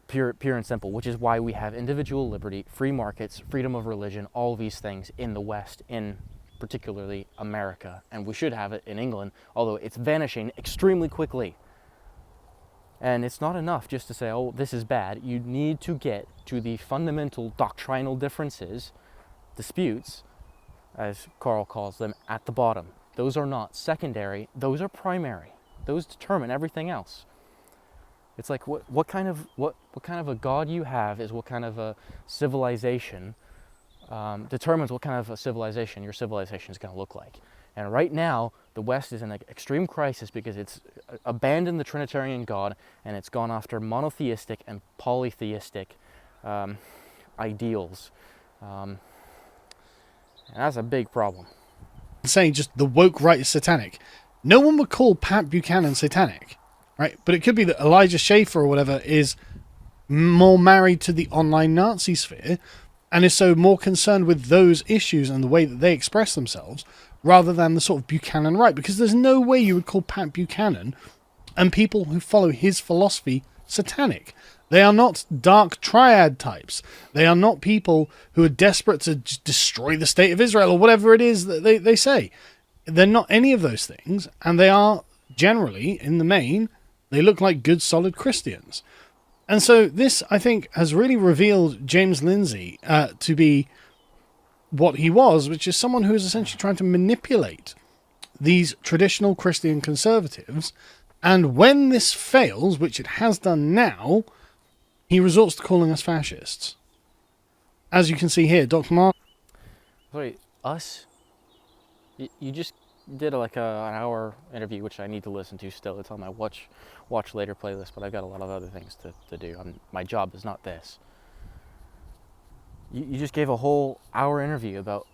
Pure and simple, which is why we have individual liberty, free markets, freedom of religion, all these things in the West, in particularly America. And we should have it in England, although it's vanishing extremely quickly. And it's not enough just to say, oh, this is bad. You need to get to the fundamental doctrinal differences, disputes, as Carl calls them, at the bottom. Those are not secondary, those are primary. Those determine everything else. It's like what kind of a God you have is what kind of a civilization determines what kind of a civilization your civilization is going to look like. And right now, the West is in an extreme crisis because it's abandoned the Trinitarian God and it's gone after monotheistic and polytheistic ideals And that's a big problem. Saying just the woke right is satanic. No one would call Pat Buchanan satanic, right? But it could be that Elijah Schaffer or whatever is more married to the online Nazi sphere and is so more concerned with those issues and the way that they express themselves rather than the sort of Buchanan right, because there's no way you would call Pat Buchanan and people who follow his philosophy satanic. They are not dark triad types. They are not people who are desperate to destroy the state of Israel or whatever it is that they say. They're not any of those things, and they are generally, in the main, they look like good, solid Christians. And so this, I think, has really revealed James Lindsay to be what he was, which is someone who is essentially trying to manipulate these traditional Christian conservatives. And when this fails, which it has done now, he resorts to calling us fascists. As you can see here, Dr. Mark... Sorry, us? You just did like an hour interview, which I need to listen to still. It's on my watch later playlist, but I've got a lot of other things to do. My job is not this. You just gave a whole hour interview about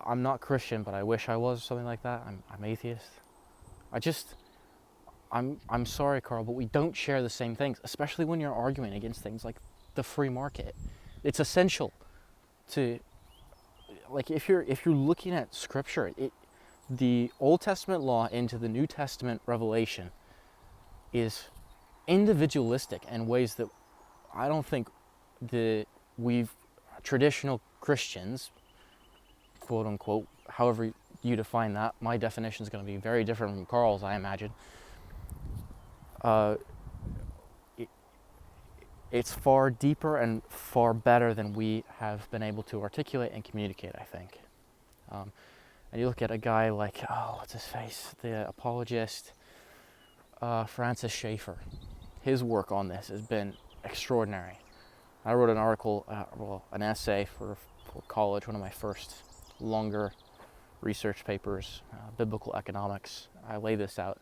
I'm not Christian, but I wish I was, something like that. I'm atheist. I'm sorry, Carl, but we don't share the same things, especially when you're arguing against things like the free market. It's essential to, like, if you're looking at scripture, the Old Testament law into the New Testament revelation is individualistic in ways that I don't think traditional Christians, quote unquote, however you define that, my definition is going to be very different from Carl's, I imagine. It's far deeper and far better than we have been able to articulate and communicate, I think. And you look at a guy like, what's his face? The apologist, Francis Schaeffer. His work on this has been extraordinary. I wrote an article, an essay for college, one of my first longer research papers, biblical economics. I lay this out.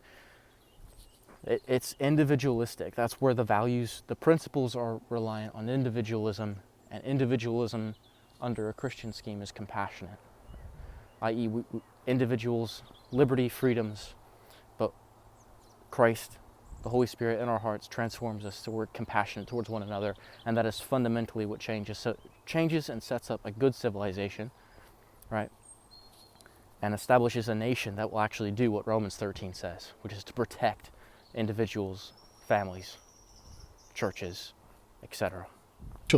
It's individualistic. That's where the principles are reliant on individualism, and individualism under a Christian scheme is compassionate, i.e. individuals, liberty, freedoms, but Christ, the Holy Spirit in our hearts transforms us toward compassionate towards one another, and that is fundamentally what changes. So changes and sets up a good civilization, right? And establishes a nation that will actually do what Romans 13 says, which is to protect individuals, families, churches, etc.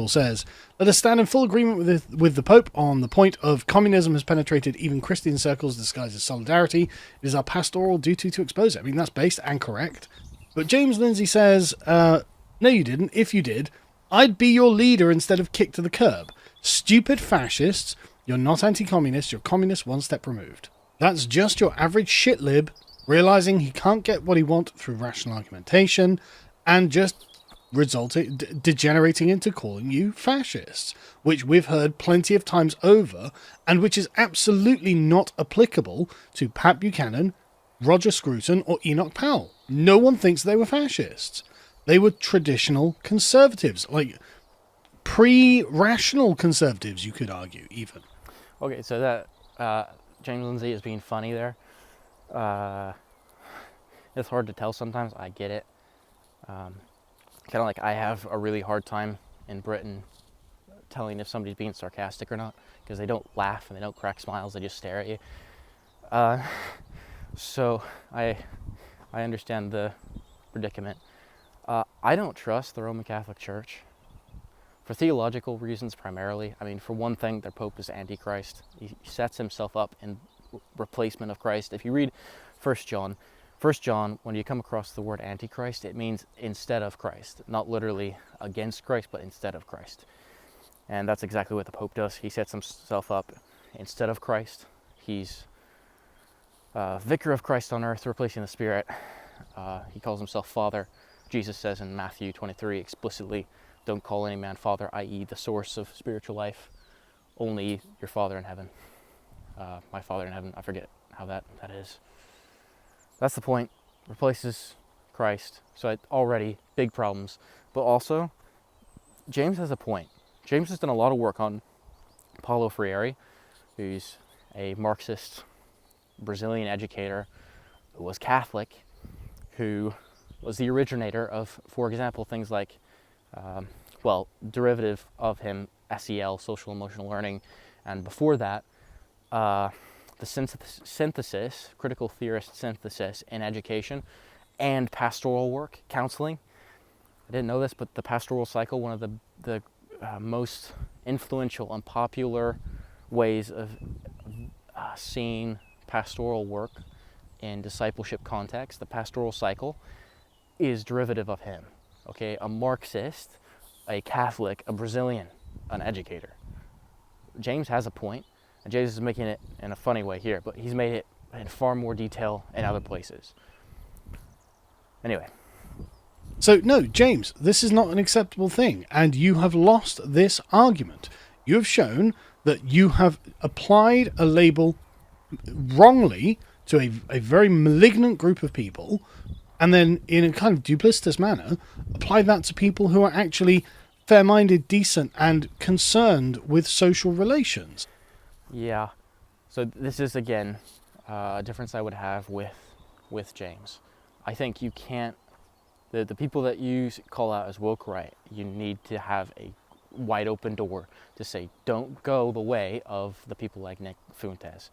says, let us stand in full agreement with the Pope on the point of communism has penetrated even Christian circles disguised as solidarity. It is our pastoral duty to expose it. I mean, that's based and correct. But James Lindsay says, no you didn't. If you did, I'd be your leader instead of kicked to the curb. Stupid fascists. You're not anti-communist. You're communist one step removed. That's just your average shit lib realizing he can't get what he wants through rational argumentation and just degenerating into calling you fascists, which we've heard plenty of times over and which is absolutely not applicable to Pat Buchanan, Roger Scruton or Enoch Powell. No one thinks they were fascists. They were traditional conservatives, like pre-rational conservatives, you could argue, even. Okay, so that James Lindsay is being funny there. It's hard to tell sometimes. I get it. Kind of like I have a really hard time in Britain telling if somebody's being sarcastic or not, because they don't laugh and they don't crack smiles. They just stare at you. So I understand the predicament. I don't trust the Roman Catholic Church for theological reasons primarily. I mean, for one thing, their Pope is Antichrist. He sets himself up in replacement of Christ. If you read 1 John, when you come across the word Antichrist, it means instead of Christ. Not literally against Christ, but instead of Christ. And that's exactly what the Pope does. He sets himself up instead of Christ. He's vicar of Christ on earth, replacing the Spirit. He calls himself Father. Jesus says in Matthew 23 explicitly, don't call any man Father, i.e. the source of spiritual life, only your Father in heaven. My Father in heaven, I forget how that is. That's the point. Replaces Christ. So already big problems. But also, James has a point. James has done a lot of work on Paulo Freire, who's a Marxist Brazilian educator who was Catholic, who was the originator of, for example, things like, derivative of him, SEL, social emotional learning, and before that, the synthesis, critical theorist synthesis in education, and pastoral work, counseling. I didn't know this, but the pastoral cycle, one of the most influential and popular ways of seeing pastoral work in discipleship context, the pastoral cycle, is derivative of him. Okay, a Marxist, a Catholic, a Brazilian, an educator. James has a point, and James is making it in a funny way here, but he's made it in far more detail in other places. Anyway. So, no, James, this is not an acceptable thing, and you have lost this argument. You have shown that you have applied a label wrongly to a very malignant group of people, and then in a kind of duplicitous manner, apply that to people who are actually fair-minded, decent, and concerned with social relations. Yeah. So this is, again, a difference I would have with James. I think you can't, the people that you call out as woke right, you need to have a wide open door to say, don't go the way of the people like Nick Fuentes.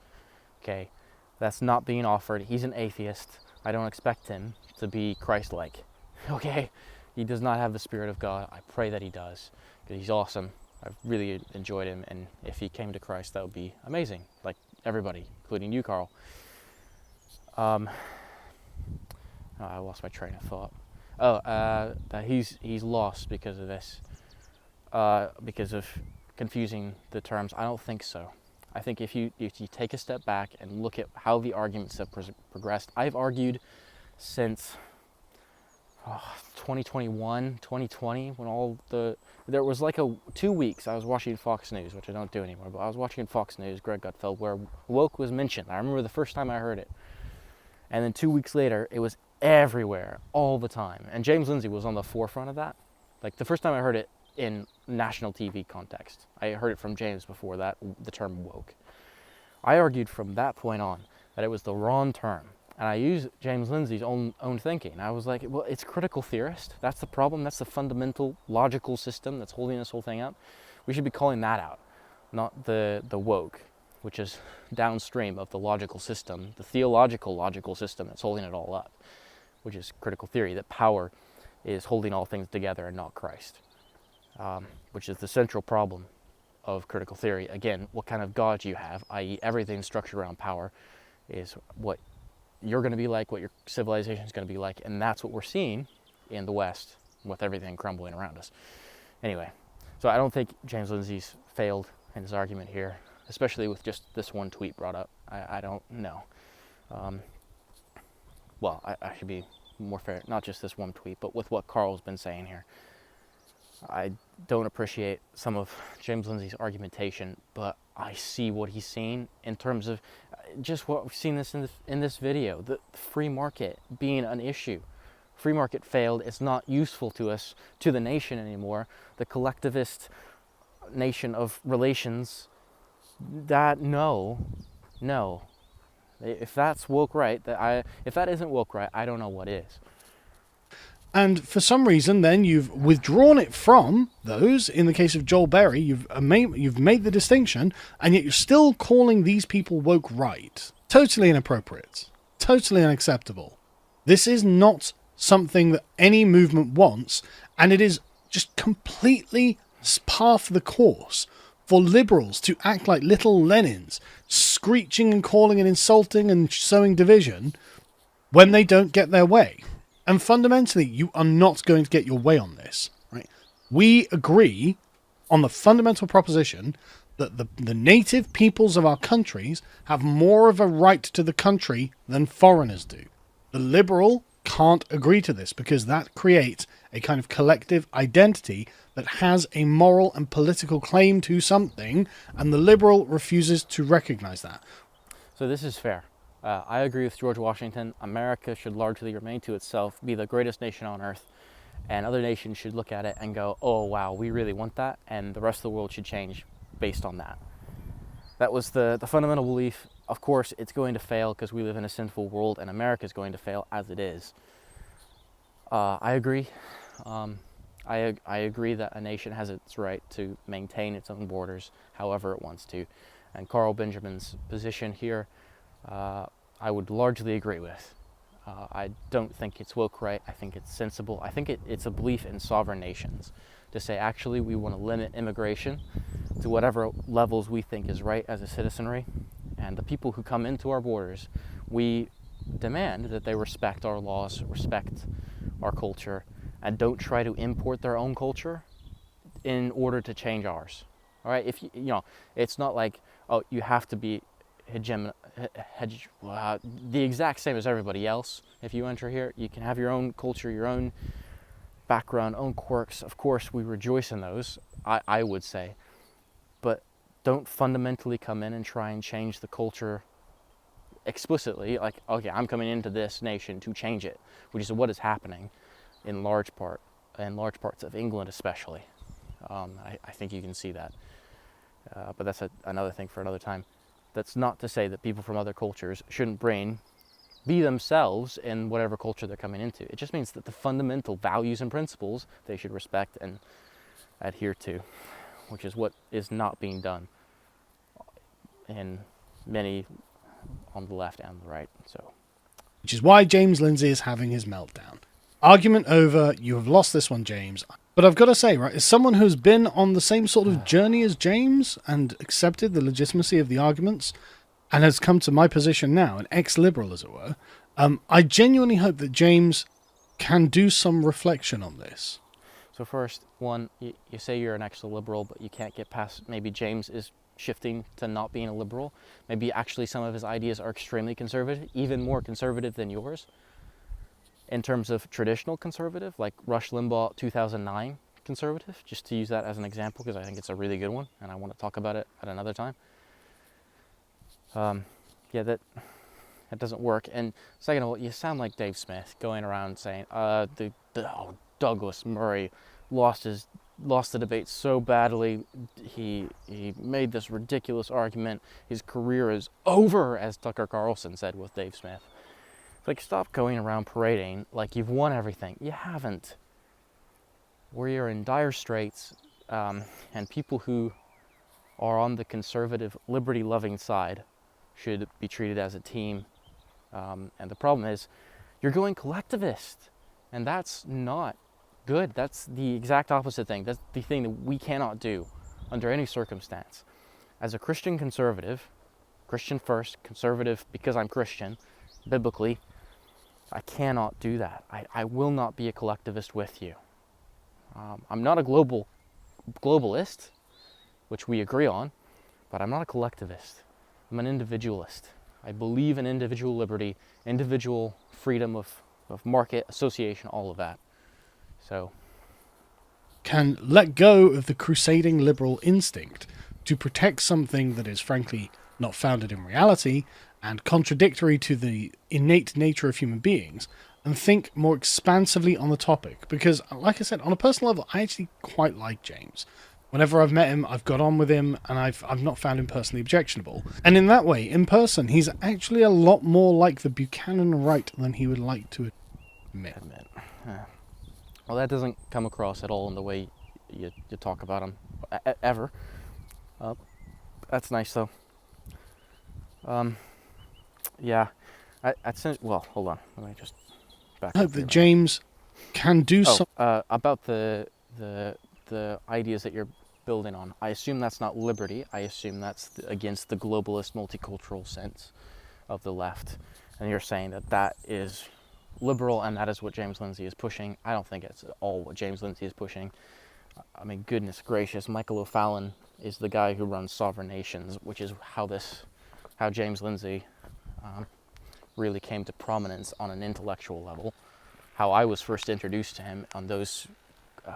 Okay? That's not being offered. He's an atheist. I don't expect him to be Christ-like. Okay? He does not have the Spirit of God. I pray that he does, because he's awesome. I've really enjoyed him, and if he came to Christ, that would be amazing, like everybody, including you, Carl. I lost my train of thought. That he's lost because of this, because of confusing the terms. I don't think so. I think if you take a step back and look at how the arguments have progressed, I've argued since 2021, 2020, when there was like 2 weeks I was watching Fox News, which I don't do anymore, but I was watching Fox News, Greg Gutfeld, where woke was mentioned. I remember the first time I heard it. And then 2 weeks later, it was everywhere, all the time. And James Lindsay was on the forefront of that. Like, the first time I heard it in national TV context, I heard it from James before that, the term woke. I argued from that point on that it was the wrong term. And I used James Lindsay's own thinking. I was like, well, it's critical theorist. That's the problem. That's the fundamental logical system that's holding this whole thing up. We should be calling that out, not the woke, which is downstream of the logical system, the theological logical system that's holding it all up, which is critical theory, that power is holding all things together and not Christ, which is the central problem of critical theory. Again, what kind of God you have, i.e. everything structured around power, is what you're going to be like, what your civilization is going to be like, and that's what we're seeing in the West with everything crumbling around us. Anyway, so I don't think James Lindsay's failed in his argument here, especially with just this one tweet brought up. I don't know. I should be more fair, not just this one tweet, but with what Carl's been saying here. I don't appreciate some of James Lindsay's argumentation, but I see what he's saying in terms of just what we've seen in this video, the free market being an issue. Free market failed. It's not useful to us, to the nation anymore. The collectivist nation of relations, no. If that's woke right, if that isn't woke right, I don't know what is. And for some reason, then you've withdrawn it from those. In the case of Joel Berry, you've made the distinction, and yet you're still calling these people woke right. Totally inappropriate. Totally unacceptable. This is not something that any movement wants, and it is just completely par for the course for liberals to act like little Lenins, screeching and calling and insulting and sowing division when they don't get their way. And fundamentally, you are not going to get your way on this, right? We agree on the fundamental proposition that the native peoples of our countries have more of a right to the country than foreigners do. The liberal can't agree to this because that creates a kind of collective identity that has a moral and political claim to something, and the liberal refuses to recognize that. So this is fair. I agree with George Washington. America should largely remain to itself, be the greatest nation on earth, and other nations should look at it and go, oh wow, we really want that, and the rest of the world should change based on that. That was the fundamental belief. Of course, it's going to fail because we live in a sinful world, and America is going to fail as it is. I agree. I agree that a nation has its right to maintain its own borders however it wants to. And Carl Benjamin's position here, I would largely agree with. I don't think it's woke right. I think it's sensible. I think it's a belief in sovereign nations to say, actually, we want to limit immigration to whatever levels we think is right as a citizenry. And the people who come into our borders, we demand that they respect our laws, respect our culture, and don't try to import their own culture in order to change ours. All right, if you know, it's not like, oh, you have to be the exact same as everybody else. If you enter here, you can have your own culture, your own background, own quirks. Of course, we rejoice in those, I would say, but don't fundamentally come in and try and change the culture explicitly, like, okay, I'm coming into this nation to change it, which is what is happening in large parts of England especially. I think you can see that. But that's another thing for another time. That's not to say that people from other cultures shouldn't be themselves in whatever culture they're coming into. It just means that the fundamental values and principles they should respect and adhere to, which is what is not being done in many on the left and the right. So, which is why James Lindsay is having his meltdown. Argument over. You have lost this one, James. But I've got to say, right, as someone who's been on the same sort of journey as James and accepted the legitimacy of the arguments and has come to my position now, an ex-liberal as it were, I genuinely hope that James can do some reflection on this. So first, one, you say you're an ex-liberal, but you can't get past, maybe James is shifting to not being a liberal. Maybe actually some of his ideas are extremely conservative, even more conservative than yours. In terms of traditional conservative, like Rush Limbaugh 2009 conservative, just to use that as an example, because I think it's a really good one, and I want to talk about it at another time. Yeah, that doesn't work. And second of all, you sound like Dave Smith going around saying, Douglas Murray lost the debate so badly. He made this ridiculous argument. His career is over, as Tucker Carlson said with Dave Smith. Like, stop going around parading like you've won everything. You haven't. We are in dire straits, and people who are on the conservative, liberty-loving side should be treated as a team. And the problem is, you're going collectivist, and that's not good. That's the exact opposite thing. That's the thing that we cannot do under any circumstance. As a Christian conservative, Christian first, conservative because I'm Christian, biblically, I cannot do that. I will not be a collectivist with you. I'm not a globalist, which we agree on, but I'm not a collectivist. I'm an individualist. I believe in individual liberty, individual freedom of market, association, all of that. So, can let go of the crusading liberal instinct to protect something that is frankly not founded in reality and contradictory to the innate nature of human beings, and think more expansively on the topic. Because, like I said, on a personal level, I actually quite like James. Whenever I've met him, I've got on with him, and I've not found him personally objectionable. And in that way, in person, he's actually a lot more like the Buchanan right than he would like to admit. Well, that doesn't come across at all in the way you talk about him, ever. That's nice, though. Yeah, well, hold on. Let me just back I hope that James can do something. About the ideas that you're building on. I assume that's not liberty. I assume that's against the globalist, multicultural sense of the left. And you're saying that is liberal, and that is what James Lindsay is pushing. I don't think it's at all what James Lindsay is pushing. I mean, goodness gracious, Michael O'Fallon is the guy who runs Sovereign Nations, which is how James Lindsay really came to prominence on an intellectual level. How I was first introduced to him on those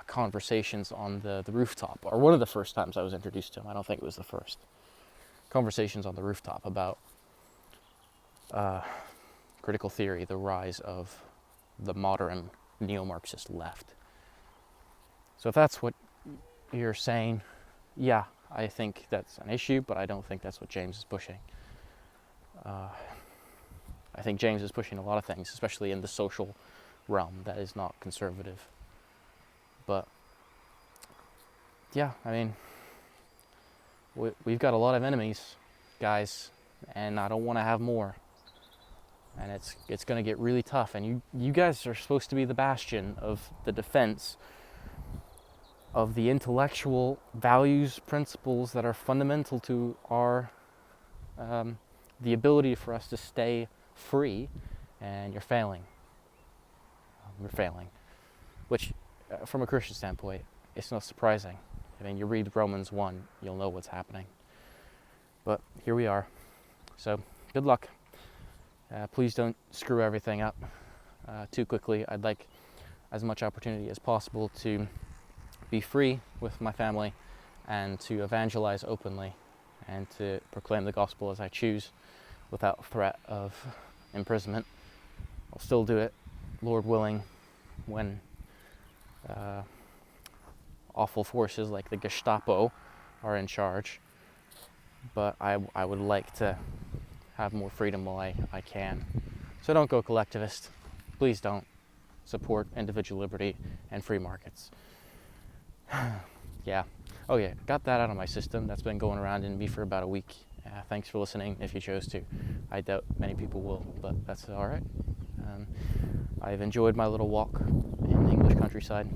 conversations on the rooftop, or one of the first times I was introduced to him. I don't think it was the first. Conversations on the rooftop about critical theory, the rise of the modern neo-Marxist left. So if that's what you're saying, yeah, I think that's an issue, but I don't think that's what James is pushing. I think James is pushing a lot of things, especially in the social realm, that is not conservative. But yeah, I mean, we've got a lot of enemies, guys, and I don't want to have more. And it's going to get really tough. And you guys are supposed to be the bastion of the defense of the intellectual values, principles that are fundamental to our the ability for us to stay free. And you're failing. We're failing, which, from a Christian standpoint, it's not surprising. I mean, you read Romans 1, you'll know what's happening. But here we are. So, good luck. Please don't screw everything up too quickly. I'd like as much opportunity as possible to be free with my family and to evangelize openly and to proclaim the gospel as I choose without threat of imprisonment. I'll still do it, Lord willing, when awful forces like the Gestapo are in charge. But I would like to have more freedom while I can. So don't go collectivist. Please don't. Support individual liberty and free markets. Yeah. Oh yeah, got that out of my system. That's been going around in me for about a week. Thanks for listening if you chose to. I doubt many people will, but that's all right. I've enjoyed my little walk in the English countryside.